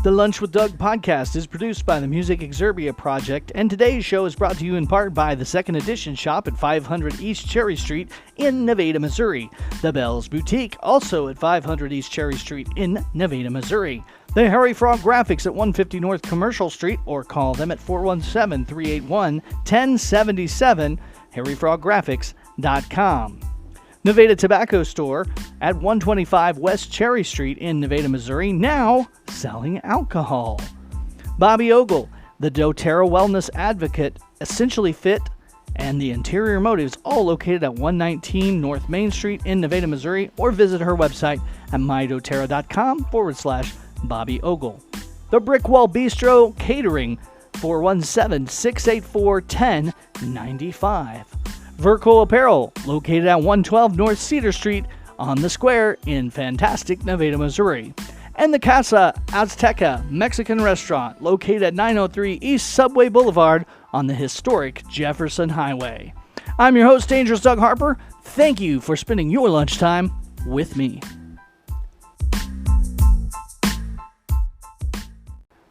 The Lunch with Doug podcast is produced by the Music Exerbia Project, and today's show is brought to you in part by the Second Edition shop at 500 East Cherry Street in Nevada, Missouri. The Bell's Boutique, also at 500 East Cherry Street in Nevada, Missouri. The Harry Frog Graphics at 150 North Commercial Street, or call them at 417-381-1077, harryfroggraphics.com. Nevada Tobacco Store at 125 West Cherry Street in Nevada, Missouri, now selling alcohol. Bobby Ogle, the doTERRA Wellness Advocate, Essentially Fit, and the Interior Motives, all located at 119 North Main Street in Nevada, Missouri, or visit her website at mydoterra.com/Bobby Ogle. The Brick Wall Bistro Catering, 417-684-1095. Verco Apparel, located at 112 North Cedar Street on the Square in fantastic Nevada, Missouri. And the Casa Azteca Mexican Restaurant, located at 903 East Subway Boulevard on the historic Jefferson Highway. I'm your host, Dangerous Doug Harper. Thank you for spending your lunchtime with me.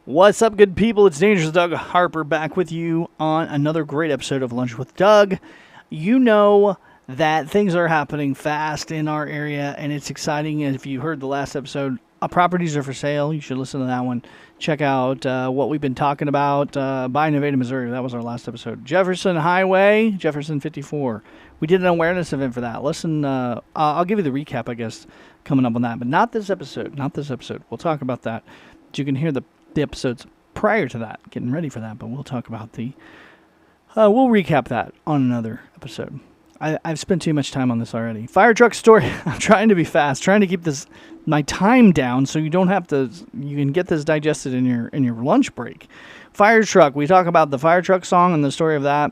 What's up, good people? It's Dangerous Doug Harper back with you on another great episode of Lunch with Doug. You know that things are happening fast in our area, and it's exciting. And if you heard the last episode, properties are for sale. You should listen to that one. Check out what we've been talking about by Nevada, Missouri. That was our last episode. Jefferson Highway, Jefferson 54. We did an awareness event for that. Listen, I'll give you the recap, I guess, coming up on that. But not this episode. Not this episode. We'll talk about that. But you can hear the episodes prior to that, getting ready for that. But we'll talk about we'll recap that on another episode. I've spent too much time on this already. Fire truck story. I'm trying to be fast, trying to keep my time down so you don't have to. You can get this digested in your lunch break. Fire truck. We talk about the fire truck song and the story of that.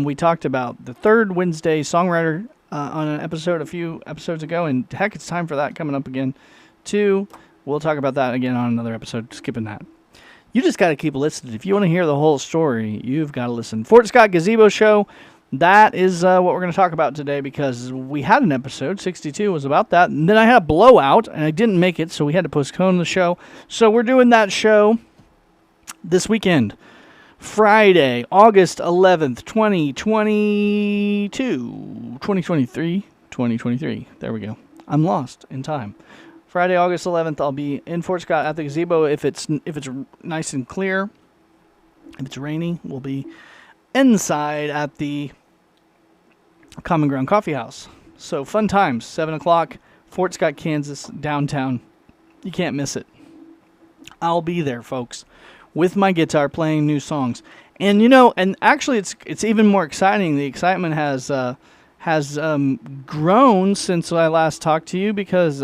We talked about the Third Wednesday songwriter on an episode a few episodes ago, and heck, it's time for that coming up again too. We'll talk about that again on another episode. Skipping that. You just got to keep listening. If you want to hear the whole story, you've got to listen. Fort Scott Gazebo Show, that is what we're going to talk about today, because we had an episode, 62 was about that, and then I had a blowout, and I didn't make it, so we had to postpone the show. So we're doing that show this weekend, Friday, August 11th, 2023. There we go. I'm lost in time. Friday, August 11th, I'll be in Fort Scott at the Gazebo. If it's nice and clear, if it's rainy, we'll be inside at the Common Ground Coffee House. So fun times, 7 o'clock, Fort Scott, Kansas, downtown. You can't miss it. I'll be there, folks, with my guitar playing new songs. And and actually it's even more exciting. The excitement has grown since I last talked to you, because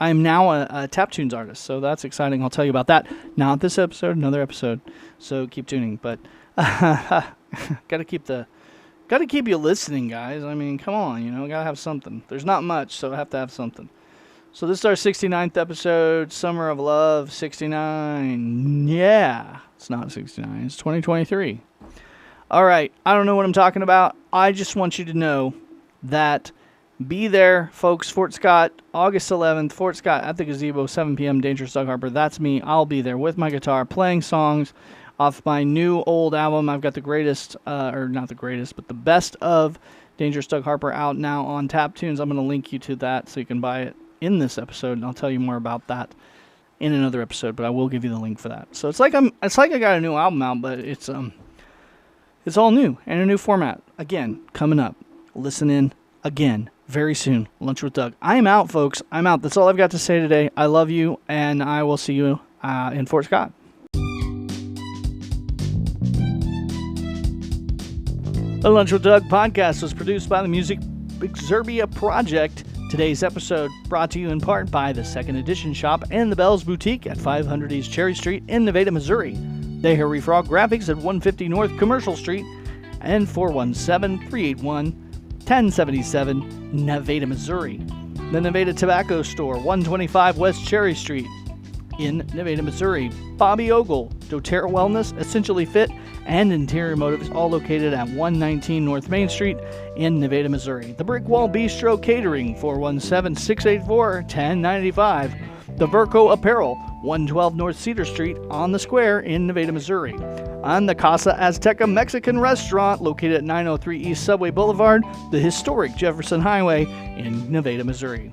I'm now a Tap Tunes artist, so that's exciting. I'll tell you about that. Not this episode, another episode. So keep tuning. But gotta keep you listening, guys. I mean, come on, gotta have something. There's not much, so I have to have something. So this is our 69th episode, Summer of Love 69. Yeah, it's not 69. It's 2023. All right, I don't know what I'm talking about. I just want you to know that. Be there, folks. Fort Scott, August 11th, Fort Scott at the Gazebo, 7 p.m., Dangerous Doug Harper. That's me. I'll be there with my guitar, playing songs off my new old album. I've got the greatest, or not the greatest, but the best of Dangerous Doug Harper out now on Tap Tunes. I'm going to link you to that so you can buy it in this episode, and I'll tell you more about that in another episode, but I will give you the link for that. So it's like I got a new album out, but it's all new and a new format. Again, coming up. Listen in again. Very soon. Lunch with Doug. I'm out, folks. I'm out. That's all I've got to say today. I love you, and I will see you in Fort Scott. The Lunch with Doug podcast was produced by the Music Exerbia Project. Today's episode brought to you in part by the Second Edition shop and the Bell's Boutique at 500 East Cherry Street in Nevada, Missouri. The Harry Frog Graphics at 150 North Commercial Street and 417-381-1077, Nevada, Missouri. The Nevada Tobacco Store, 125 West Cherry Street in Nevada, Missouri. Bobby Ogle, doTERRA Wellness, Essentially Fit, and Interior Motives, all located at 119 North Main Street in Nevada, Missouri. The Brick Wall Bistro Catering, 417-684-1095. The Verco Apparel, 112 North Cedar Street on the Square in Nevada, Missouri. On the Casa Azteca Mexican restaurant located at 903 East Subway Boulevard, the historic Jefferson Highway in Nevada, Missouri.